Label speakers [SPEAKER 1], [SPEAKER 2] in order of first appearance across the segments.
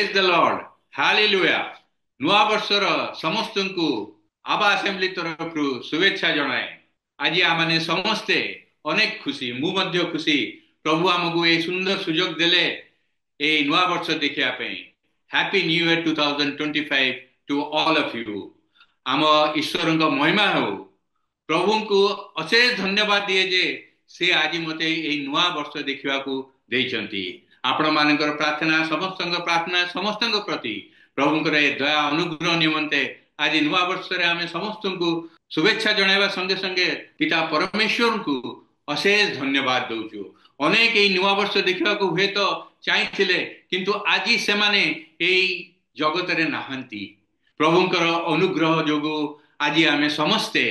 [SPEAKER 1] Praise the Lord hallelujah नुआ वर्षर समस्त को आबा असेंबली तरफ शुभेच्छा जनाए आज आम समस्ते अनेक खुशी मु खुशी प्रभु आमको ये सुंदर सुजोग देले ए नुआ वर्ष देखिया happy new year 2025 to all of you आम ईश्वर महिमा हो प्रभु को अशेष धन्यवाद दिए जे से आज मते ए नुआ वर्ष देखा देइचंती आपण मानकर प्रार्थना समस्त प्रति प्रभुंकर दया अनुग्रह निमंते आज नुआ वर्ष रे आमे समस्त को शुभेच्छा जणाइबा संगे संगे पिता परमेश्वर को अशेष धन्यवाद दउछु अनेक ए नुआ वर्ष देखा हुए तो चाहिए किंतु आज से माने ए जगत रे नाहंती प्रभुंकर अनुग्रह जोगु आज आमे समस्ते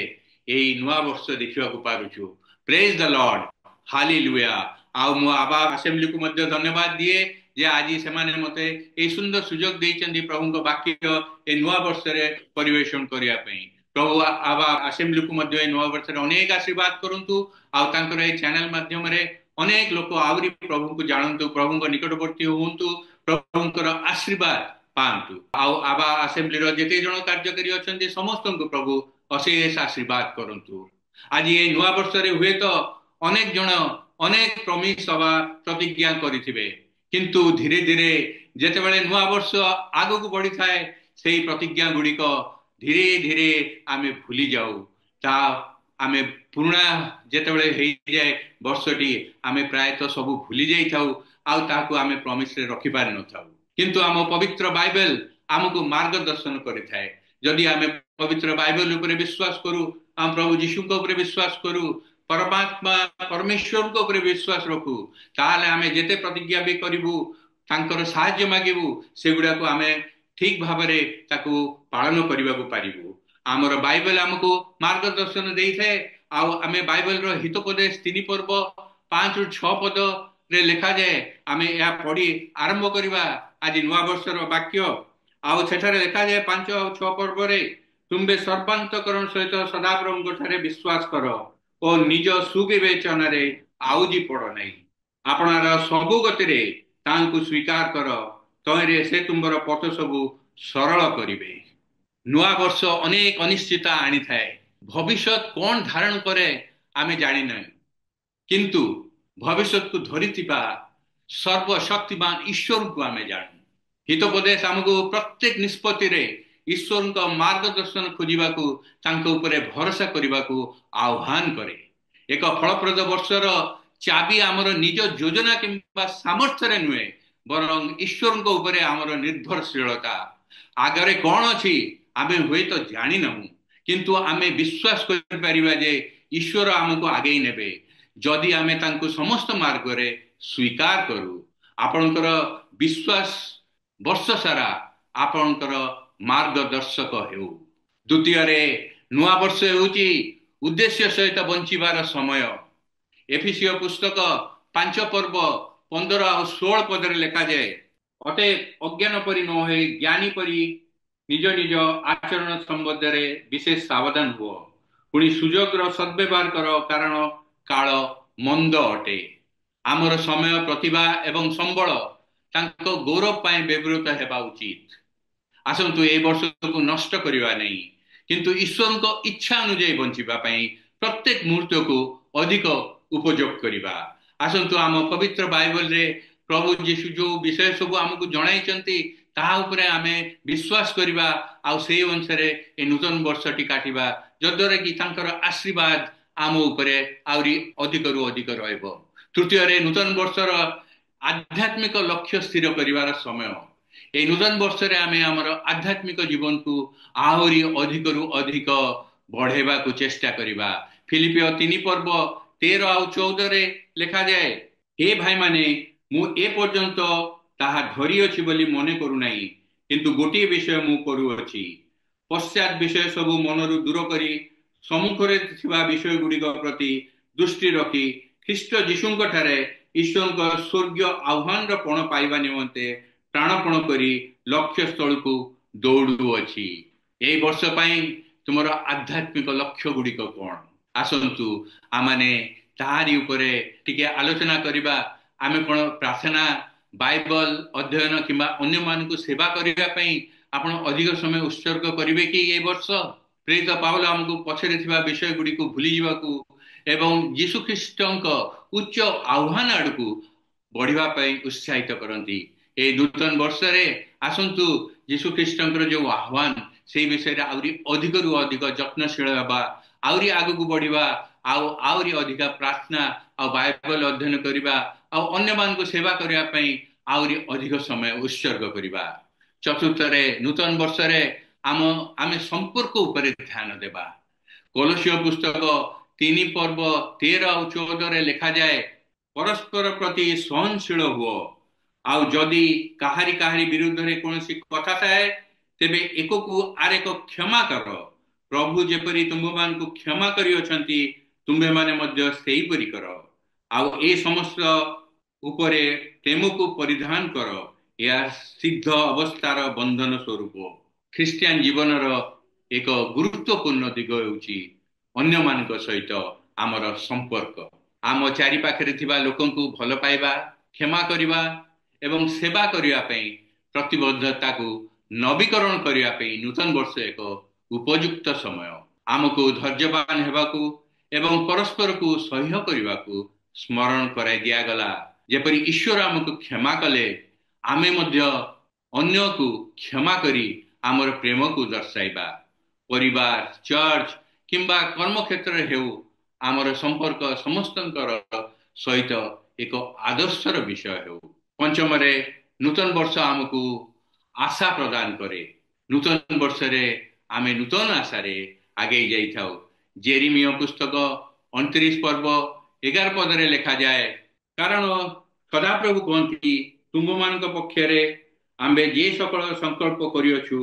[SPEAKER 1] ए नुआ वर्ष देखा पारुछु प्रेज द लॉर्ड हालेलुया आउ मो आबा असेंबली को मध्य धन्यवाद दिए जे आज से माने मते ए सुंदर सुजोग देइचंदी प्रभु को वाक्य ए नुआ वर्ष रे परिवेशन करिया पई प्रभु आबा असेंबली को मध्य ए नुआ वर्ष रे अनेक आशीर्वाद करंतु आ तांकर ए चैनल माध्यम रे अनेक लोक आउरी प्रभु को जानंतु प्रभु को निकटवर्ती होंतु प्रभु को आशीर्वाद पांतु आउ आबा असेंबली रो जेते जण कार्यकारी अछंती समस्त को प्रभु अशेष आशीर्वाद करंतु आज ए नुआ वर्ष रे हुए तो अनेक जण अनेक प्रमिस सभा प्रतिज्ञा करिथिबे किंतु धीरे धीरे जेतेबेले नुआ वर्ष आगु को बढ़ी थाए सेही प्रतिज्ञा गुडी को धीरे धीरे आमे भूली जाऊ ता आमे पुराना जेतेबेले हेई जाय वर्षटी आमे प्रायतः सब भूली जाई थाऊ आ ताको आमे प्रमिस रे रखि पार न थाऊ किंतु आम पवित्र बाइबल आमको मार्गदर्शन करिथाए जदि आमे पवित्र बाइबल ऊपर विश्वास करू आम प्रभु यीशु को ऊपर विश्वास करू परमात्मा परमेश्वर को ऊपर विश्वास रखू ताले आमे जेते प्रतिज्ञा भी करिवु तांकर सहाय्य मागिबु सेगुडा को आमे ठीक भाबरे ताको पालन करिबा को पारिबु आमर बाइबल हमको मार्गदर्शन देई थे आ आमे बाइबल रो हितोपदेश 3 पर्व 5 रु 6 पद रे लिखा जाए आमे या पढ़ी आरंभ करिबा आज नुआ वर्षर वाक्य आ सेठारे लिखा जाए 5 और 6 पर्व रे तुमबे सर्वांतकरण सहित सदाप्रभु ठारे विश्वास करो ओ निज सुविवेचन रे आउजी पड़ नहीं आपणार सबु गति रे तांकु स्वीकार कर तयरे से तुमर पथ सबु सरल करिवे नुआ वर्ष अनेक अनिश्चितता आनी थाए भविष्य कौन धारण करे आमे जानि नै किंतु भविष्य को धरिथिबा सर्वशक्तिमान ईश्वर को आमे जानु हितोपदेश हमको प्रत्येक निष्पत्ति रे ईश्वर का मार्गदर्शन खोजा ऊपर भरोसा करने को आह्वान करे एक फलप्रद वर्षर चाबी आमर निज योजना किंबा सामर्थ्य नुहे बरं ईश्वर ऊपर आमर निर्भरशीलता आगरे कौन अच्छी आमे हुए तो जानी नहु किंतु आमे विश्वास कर जे ईश्वर आमको आगे नेबे जदि आमे तांको समस्त मार्ग रे स्वीकार करू आपणकर विश्वास वर्ष सारा आपणकर मार्गदर्शक हेउ द्वितीय रे नुआ वर्ष हेउची उद्देश्य सहित बंचिबार समय एफिसियो पुस्तक 5 पर्व 15 और 16 पद रे लिखा जाए अटे अज्ञान परि न होई ज्ञानी परि निज निज आचरण संबंध रे विशेष सावधान हुओ पुणी सुजोग रो सद्व्यवहार करो कारण काल मंद अटे आमर समय प्रतिभा एवं संबल तांको गौरव पाए व्यवहृत हेबा उचित आसंतु ए वर्ष को नष्ट करिवा नहीं किंतु ईश्वर को इच्छा अनुଯାयी बंचिबा पई प्रत्येक मुहूर्त को अधिक उपयोग करिवा आसंतु आम पवित्र बाइबल रे प्रभु यीशु जो विषय सब हमको जणाइचंती ताहा उपरे आमे विश्वास करिवा आ सेही अनुसार ए नूतन वर्षटी काटिबा जद्वारा कि तांकर आशीर्वाद आम उपरे आउरी अधिक रु अधिक रहइबो तृतीय रे नूतन वर्षर आध्यात्मिक लक्ष्य स्थिर करिवार समय ए नूतन वर्ष रे आमे हमर आध्यात्मिक जीवन को आहुरी अधिक रु अधिक बढ़ेबा को चेष्टा करिबा फिलिपियो 3 पर्व 13 और 14 रे लिखा जाए हे भाई माने मु ए पर्यंत ताहा धरी अछि बोली मने करू नाही किंतु गोटे विषय मु करू अछि पश्चात विषय सब मनरु दूर करी सम्मुखरे थिबा विषय गुडी प्रति दृष्टि रखी ख्रीष्ट यीशुଙ୍କ ठारे ईश्वरଙ୍କ स्वर्गीय आह्वान र पण पाइबा निमंते प्राणपण करी लक्ष्य स्थल को दौड़ू अच्छी ए वर्ष पाई तुमर आध्यात्मिक लक्ष्य गुड़िक कौन आसंतु आमाने ताहारी उपरे टिके आलोचना करिबा आमे कोन प्रार्थना ବାଇବଲ ଅଧ୍ୟୟନ କିମ୍ବା ଅନ୍ୟମାନଙ୍କୁ ସେବା କରିବା ପାଇଁ ଆପଣ ଅଧିକ ସମୟ ଉତ୍ସର୍ଗ କରିବେ କି ଏ ବର୍ଷ? ପ୍ରେରିତ ପାଉଲ ଆମକୁ ପଛରେ ଥିବା ବିଷୟ ଗୁଡ଼ିକୁ ଭୁଲିଯିବାକୁ ଏବଂ ଯୀଶୁ ଖ୍ରୀଷ୍ଟଙ୍କ ଉଚ୍ଚ ଆହ୍ୱାନ ଆଡ଼କୁ ବଢିବା ପାଇଁ ଉତ୍ସାହିତ କରନ୍ତି। এই ନୂତନ ବର୍ଷରେ ଆସନ୍ତୁ ଯୀଶୁ ଖ୍ରୀଷ୍ଟଙ୍କର ଯୋଉ ଆହ୍ୱାନ ସେଇ ବିଷୟରେ ଆହୁରି ଅଧିକରୁ ଅଧିକ ଯତ୍ନଶୀଳ ହେବା, ଆହୁରି ଆଗକୁ ବଢିବା, ଆଉ ଆହୁରି ଅଧିକା ପ୍ରାର୍ଥନା ଆଉ ବାଇବଲ ଅଧ୍ୟୟନ କରିବା, ଆଉ ଅନ୍ୟମାନଙ୍କୁ ସେବା କରିବା ପାଇଁ ଆହୁରି ଅଧିକ ସମୟ ଉତ୍ସର୍ଗ କରିବା। ଚତୁର୍ଥରେ ନୂତନ ବର୍ଷରେ ଆମେ ସମ୍ପର୍କ ଉପରେ ଧ୍ୟାନ ଦେବା। କଲୋସିୟ ପୁସ୍ତକ 3 ପର୍ବ 13 ଆଉ 14ରେ ଲେଖାଯାଏ, ପରସ୍ପର ପ୍ରତି ସହନଶୀଳ ହୁଅ, ଆଉ ଯଦି କାହାରି କାହାରି ବିରୁଦ୍ଧରେ କୌଣସି କଥା ଥାଏ ତେବେ ଏକକୁ ଆରେକ କ୍ଷମା କର। ପ୍ରଭୁ ଯେପରି ତୁମ୍ଭମାନଙ୍କୁ କ୍ଷମା କରିଅଛନ୍ତି ତୁମ୍ଭେମାନେ ମଧ୍ୟ ସେହିପରି କର। ଆଉ ଏ ସମସ୍ତ ଉପରେ ପ୍ରେମକୁ ପରିଧାନ କର, ଏହା ସିଦ୍ଧ ଅବସ୍ଥାର ବନ୍ଧନ ସ୍ୱରୂପ। ଖ୍ରୀଷ୍ଟିଆନ ଜୀବନର ଏକ ଗୁରୁତ୍ୱପୂର୍ଣ୍ଣ ଦିଗ ହେଉଛି ଅନ୍ୟମାନଙ୍କ ସହିତ ଆମର ସମ୍ପର୍କ। ଆମ ଚାରିପାଖରେ ଥିବା ଲୋକଙ୍କୁ ଭଲ ପାଇବା, କ୍ଷମା କରିବା ଏବଂ ସେବା କରିବା ପାଇଁ ପ୍ରତିବଦ୍ଧତାକୁ ନବୀକରଣ କରିବା ପାଇଁ ନୂତନ ବର୍ଷ ଏକ ଉପଯୁକ୍ତ ସମୟ। ଆମକୁ ଧୈର୍ଯ୍ୟବାନ ହେବାକୁ ଏବଂ ପରସ୍ପରକୁ ସହ୍ୟ କରିବାକୁ ସ୍ମରଣ କରାଇ ଦିଆଗଲା। ଯେପରି ଈଶ୍ୱର ଆମକୁ କ୍ଷମା କଲେ ଆମେ ମଧ୍ୟ ଅନ୍ୟକୁ କ୍ଷମା କରି ଆମର ପ୍ରେମକୁ ଦର୍ଶାଇବା। ପରିବାର, ଚର୍ଚ୍ଚ କିମ୍ବା କର୍ମକ୍ଷେତ୍ରରେ ହେଉ, ଆମର ସମ୍ପର୍କ ସମସ୍ତଙ୍କର ସହିତ ଏକ ଆଦର୍ଶର ବିଷୟ ହେଉ। ପଞ୍ଚମରେ ନୂତନ ବର୍ଷ ଆମକୁ ଆଶା ପ୍ରଦାନ କରେ। ନୂତନ ବର୍ଷରେ ଆମେ ନୂତନ ଆଶାରେ ଆଗେଇ ଯାଇଥାଉ। ଜେରିମିୟ ପୁସ୍ତକ 29 ପର୍ବ 11 ପଦରେ ଲେଖାଯାଏ, କାରଣ ସଦାପ୍ରଭୁ କହନ୍ତି, ତୁମ୍ଭମାନଙ୍କ ପକ୍ଷରେ ଆମ୍ଭେ ଯେ ସକଳ ସଂକଳ୍ପ କରିଅଛୁ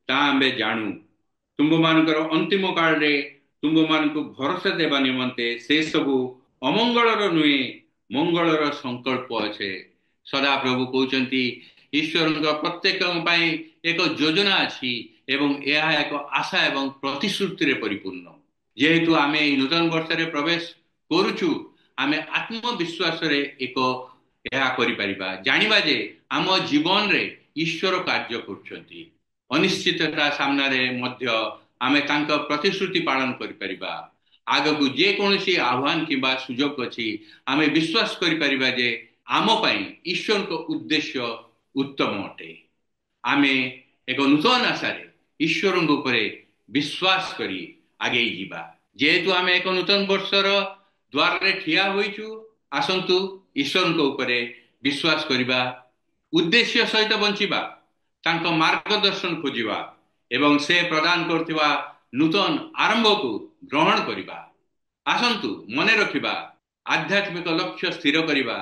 [SPEAKER 1] ତାହା ଆମ୍ଭେ ଜାଣୁ। ତୁମ୍ଭମାନଙ୍କର ଅନ୍ତିମ କାଳରେ ତୁମ୍ଭମାନଙ୍କୁ ଭରସା ଦେବା ନିମନ୍ତେ ସେ ସବୁ ଅମଙ୍ଗଳର ନୁହେଁ, ମଙ୍ଗଳର ସଂକଳ୍ପ ଅଛେ। ସଦାପ୍ରଭୁ କହୁଛନ୍ତି ଈଶ୍ୱରଙ୍କ ପ୍ରତ୍ୟେକଙ୍କ ପାଇଁ ଏକ ଯୋଜନା ଅଛି ଏବଂ ଏହା ଏକ ଆଶା ଏବଂ ପ୍ରତିଶ୍ରୁତିରେ ପରିପୂର୍ଣ୍ଣ। ଯେହେତୁ ଆମେ ଏହି ନୂତନ ବର୍ଷରେ ପ୍ରବେଶ କରୁଛୁ, ଆମେ ଆତ୍ମବିଶ୍ୱାସରେ ଏହା କରିପାରିବା, ଜାଣିବା ଯେ ଆମ ଜୀବନରେ ଈଶ୍ୱର କାର୍ଯ୍ୟ କରୁଛନ୍ତି। ଅନିଶ୍ଚିତତା ସାମ୍ନାରେ ମଧ୍ୟ ଆମେ ତାଙ୍କ ପ୍ରତିଶ୍ରୁତି ପାଳନ କରିପାରିବା। ଆଗକୁ ଯେକୌଣସି ଆହ୍ୱାନ କିମ୍ବା ସୁଯୋଗ ଅଛି, ଆମେ ବିଶ୍ୱାସ କରିପାରିବା ଯେ ଆମ ପାଇଁ ଈଶ୍ୱରଙ୍କ ଉଦ୍ଦେଶ୍ୟ ଉତ୍ତମ ଅଟେ। ଆମେ ଏକ ନୂତନ ଆଶାରେ ଈଶ୍ୱରଙ୍କ ଉପରେ ବିଶ୍ୱାସ କରି ଆଗେଇ ଯିବା। ଯେହେତୁ ଆମେ ଏକ ନୂତନ ବର୍ଷର ଦ୍ୱାରରେ ଠିଆ ହୋଇଛୁ, ଆସନ୍ତୁ ଈଶ୍ୱରଙ୍କ ଉପରେ ବିଶ୍ୱାସ କରିବା, ଉଦ୍ଦେଶ୍ୟ ସହିତ ବଞ୍ଚିବା, ତାଙ୍କ ମାର୍ଗଦର୍ଶନ ଖୋଜିବା ଏବଂ ସେ ପ୍ରଦାନ କରୁଥିବା ନୂତନ ଆରମ୍ଭକୁ ଗ୍ରହଣ କରିବା। ଆସନ୍ତୁ ମନେ ରଖିବା, ଆଧ୍ୟାତ୍ମିକ ଲକ୍ଷ୍ୟ ସ୍ଥିର କରିବା,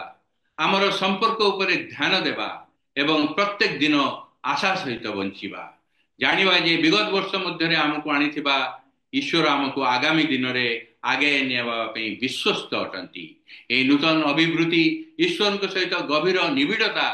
[SPEAKER 1] ଆମର ସମ୍ପର୍କ ଉପରେ ଧ୍ୟାନ ଦେବା ଏବଂ ପ୍ରତ୍ୟେକ ଦିନ ଆଶା ସହିତ ବଞ୍ଚିବା। ଜାଣିବା ଯେ ବିଗତ ବର୍ଷ ମଧ୍ୟରେ ଆମକୁ ଆଣିଥିବା ଈଶ୍ୱର ଆମକୁ ଆଗାମୀ ଦିନରେ ଆଗେଇ ନେବା ପାଇଁ ବିଶ୍ୱସ୍ତ ଅଟନ୍ତି। ଏହି ନୂତନ ଅଭିବୃଦ୍ଧି ଈଶ୍ୱରଙ୍କ ସହିତ ଗଭୀର ନିବିଡ଼ତା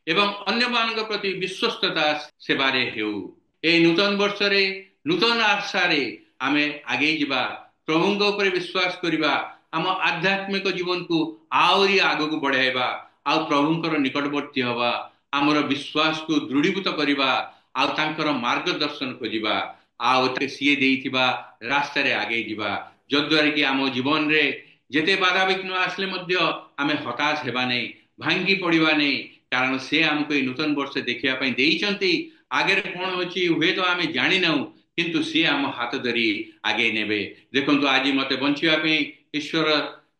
[SPEAKER 1] ଏବଂ ଅନ୍ୟମାନଙ୍କ ପ୍ରତି ବିଶ୍ୱସ୍ତତା ସେବାରେ ହେଉ। ଏହି ନୂତନ ବର୍ଷରେ ନୂତନ ଆଶାରେ ଆମେ ଆଗେଇ ଯିବା, ପ୍ରଭୁଙ୍କ ଉପରେ ବିଶ୍ୱାସ କରିବା, ଆମ ଆଧ୍ୟାତ୍ମିକ ଜୀବନକୁ ଆହୁରି ଆଗକୁ ବଢ଼ାଇବା, ଆଉ ପ୍ରଭୁଙ୍କର ନିକଟବର୍ତ୍ତୀ ହେବା, ଆମର ବିଶ୍ୱାସକୁ ଦୃଢ଼ୀଭୂତ କରିବା, ଆଉ ତାଙ୍କର ମାର୍ଗଦର୍ଶନ ଖୋଜିବା, ଆଉ ସିଏ ଦେଇଥିବା ରାସ୍ତାରେ ଆଗେଇ ଯିବା, ଯଦ୍ୱାରା କି ଆମ ଜୀବନରେ ଯେତେ ବାଧାବିଘ୍ନ ଆସିଲେ ମଧ୍ୟ ଆମେ ହତାଶ ହେବା ନାହିଁ, ଭାଙ୍ଗି ପଡ଼ିବା ନାହିଁ, କାରଣ ସେ ଆମକୁ ଏହି ନୂତନ ବର୍ଷ ଦେଖିବା ପାଇଁ ଦେଇଛନ୍ତି। ଆଗରେ କ'ଣ ଅଛି ହୁଏତ ଆମେ ଜାଣିନାହୁଁ, କିନ୍ତୁ ସିଏ ଆମ ହାତ ଧରି ଆଗେଇ ନେବେ। ଦେଖନ୍ତୁ, ଆଜି ମୋତେ ବଞ୍ଚିବା ପାଇଁ ଈଶ୍ୱର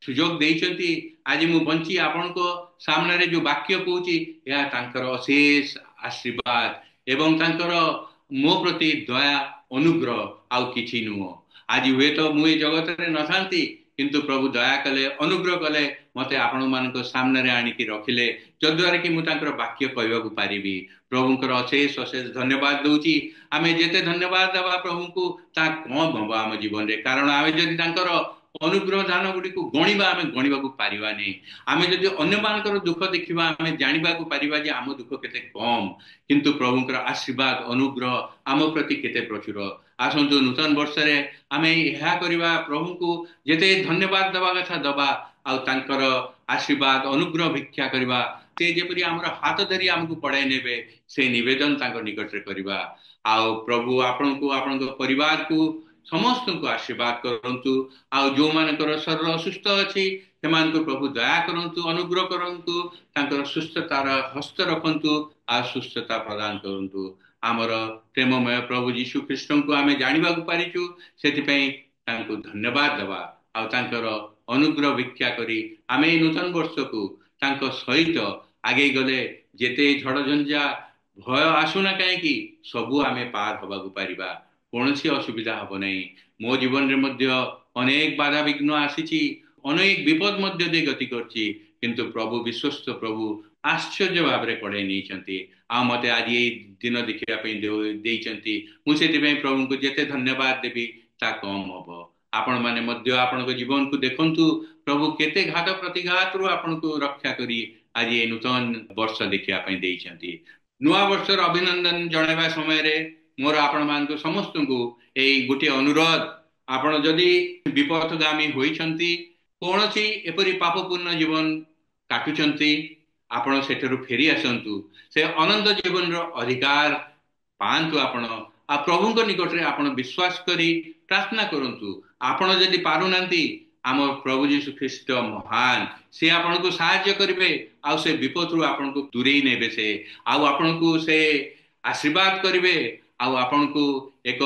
[SPEAKER 1] ସୁଯୋଗ ଦେଇଛନ୍ତି। ଆଜି ମୁଁ ବଞ୍ଚି ଆପଣଙ୍କ ସାମ୍ନାରେ ଯୋଉ ବାକ୍ୟ କହୁଛି, ଏହା ତାଙ୍କର ଅଶେଷ ଆଶୀର୍ବାଦ ଏବଂ ତାଙ୍କର ମୋ ପ୍ରତି ଦୟା ଅନୁଗ୍ରହ, ଆଉ କିଛି ନୁହଁ। ଆଜି ହୁଏତ ମୁଁ ଏ ଜଗତରେ ନଥାନ୍ତି, କିନ୍ତୁ ପ୍ରଭୁ ଦୟା କଲେ, ଅନୁଗ୍ରହ କଲେ, ମୋତେ ଆପଣମାନଙ୍କ ସାମ୍ନାରେ ଆଣିକି ରଖିଲେ, ଯଦ୍ୱାରା କି ମୁଁ ତାଙ୍କର ବାକ୍ୟ କହିବାକୁ ପାରିବି। ପ୍ରଭୁଙ୍କର ଅଶେଷ ଅଶେଷ ଧନ୍ୟବାଦ ଦଉଛି। ଆମେ ଯେତେ ଧନ୍ୟବାଦ ଦେବା ପ୍ରଭୁଙ୍କୁ, ତାହା କମ ହବ ଆମ ଜୀବନରେ, କାରଣ ଆମେ ଯଦି ତାଙ୍କର ଅନୁଗ୍ରହ ଦାନ ଗୁଡ଼ିକୁ ଗଣିବା, ଆମେ ଗଣିବାକୁ ପାରିବାନି। ଆମେ ଯଦି ଅନ୍ୟମାନଙ୍କର ଦୁଃଖ ଦେଖିବା, ଆମେ ଜାଣିବାକୁ ପାରିବା ଯେ ଆମ ଦୁଃଖ କେତେ କମ, କିନ୍ତୁ ପ୍ରଭୁଙ୍କର ଆଶୀର୍ବାଦ ଅନୁଗ୍ରହ ଆମ ପ୍ରତି କେତେ ପ୍ରଚୁର। ଆସନ୍ତୁ ନୂତନ ବର୍ଷରେ ଆମେ ଏହା କରିବା, ପ୍ରଭୁଙ୍କୁ ଯେତେ ଧନ୍ୟବାଦ ଦେବା କଥା ଦେବା, ଆଉ ତାଙ୍କର ଆଶୀର୍ବାଦ ଅନୁଗ୍ରହ ଭିକ୍ଷା କରିବା, से जेपरी आमर हाथ धरी आमको पढ़ाई नेबे से निवेदन तांको निकट रे करिबा। आउ प्रभु आपण को आपण परिवार को समस्त को आशीर्वाद करंतु। आउ जो मानकर शरीर असुस्थ अछि सेमान को प्रभु दया करंतु, अनुग्रह करंतु, तांकर सुस्थतार हस्त रखंतु आ सुस्थता प्रदान करंतु। आमर प्रेममय प्रभु यीशु ख्रीष्ट को आमे जानिबा को पारिचु, सेति पई तांको धन्यवाद देबा। आउ तांकर अनुग्रह भिक्षा करी आमे नूतन वर्ष को तांको सहित आगे गले जेते झड़ झंझा भय आसुना कहीं सबू आमे पार हवा को पारिबा, कौनसी असुविधा हब नहीं। मो जीवन रे मध्य अनेक बाधा विघ्न आसीची, अनेक विपद मध्य दे गति करची, किंतु प्रभु विश्वस्त प्रभु आश्चर्य भाव रे कड़े नहीं आ मते आज ये दिन देखा देइचंती। मु सेति प्रभु को जेते धन्यवाद देबी ता कम हब। आपण माने मध्य आपण जीवन को देखंतु प्रभु केते घात प्रतिघात रु आपण को रक्षा करी आज ये नूतन वर्ष देखा देइचंती। नुआ वर्षर अभिनंदन जणाइबा समय रे मोर आपण मान को समस्त को एई गोटे अनुरोध, आपण जदि विपथगामी होइछंती, कोनोसी एपरि पापपूर्ण जीवन काटुचंती, आपण सेठरु फेरी आसंतु, से अनंत जीवन रो अधिकार पांतु। आपण आ प्रभु को निकट रे आपण विश्वास करी प्रार्थना करंतु। आपण जदि पारुनांती, आम प्रभु यीशु ख्रीष्ट महान, से आपण को सहाय्य करिवे, आ से विपद रु आपण को दूरेई नेबे, से आपण को से आशीर्वाद करिवे, आपण को एक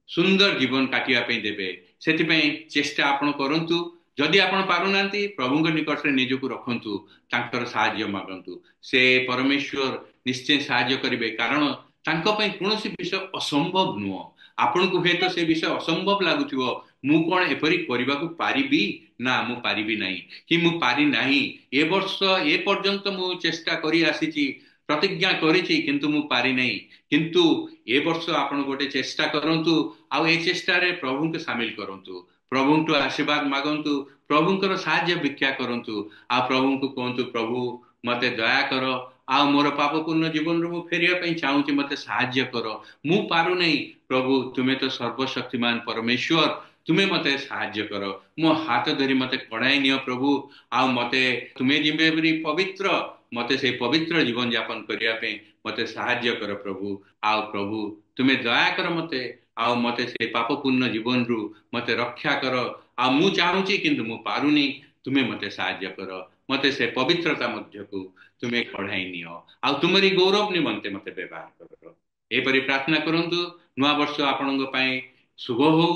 [SPEAKER 1] सुंदर जीवन काटिया पे देबे। सेति पई चेष्टा आपण करंतु। जदि आपण पारुनांती, प्रभु को निकट रे निजको रखंतु, तांकर सहाय्य मागंतु, से परमेश्वर निश्चय सहाय्य करिवे। कारण तांको पई कोनोसी विषय असंभव नुह। आपण को हेतु से विषय असंभव लागुथिवो, मु कोन एपरि करिबा को पारिबी ना, मु पारिबी नाही कि मु पारि नाही। ए वर्ष ए पर्यंत मु चेष्टा करी आसीची, प्रतिज्ञा करिची, किंतु मु पारि नाही। किंतु ए वर्ष आपण गोटे चेष्टा करंतु, आ ए चेष्टा रे प्रभु को शामिल करंतु, प्रभु को आशीर्वाद मागंतु, प्रभुंकर साहाय्य भिक्षा करंतु। आ प्रभु को कहंतु, प्रभु मते दया कर, आ मोर पापपूर्ण जीवन रो फेरिया पई चाहूची, मते साहाय्य कर, मु पारु नहीं। प्रभु तुमे तो सर्वशक्तिमान परमेश्वर, तुमे मते साहाय्य कर, मो हाथ धरी मते कड़ाई नियो प्रभु। आ मते तुमे जिम्मेवारी पवित्र, मते से पवित्र जीवन यापन करिया पे मते साहाय्य कर प्रभु। आ प्रभु तुमे दया कर मते, आ मते से पापपूर्ण जीवन रु मते रक्षा कर। आ मु चाहूची किंतु मु पारुनी, तुमे मते साहाय्य कर, मते से पवित्रता मध्य को तुमे कढ़ाई नियो, आ तुमरी गौरव निमंते मते व्यवहार कर। एपरि प्रार्थना करंतु। नुआ वर्ष आपणक पई शुभ हो।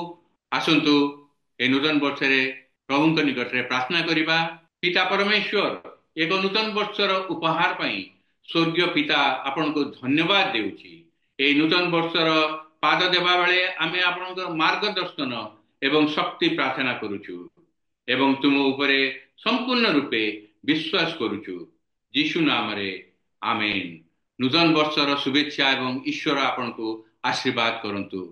[SPEAKER 1] आसंतु ए नूतन वर्ष रे प्रभु को निकट रे प्रार्थना करिबा। पिता परमेश्वर एक नूतन वर्षर उपहार पई स्वर्गीय पिता आपण को धन्यवाद देउची। ए नूतन वर्षर पाद देबा बेले आमे आपणकर मार्गदर्शन एवं शक्ति प्रार्थना करूछु, एवं तुम उपरे संपूर्ण रूपे विश्वास करूछु। यीशु नाम रे आमेन। नूतन वर्षर शुभेच्छा एवं ईश्वर आपण को आशीर्वाद करंतु।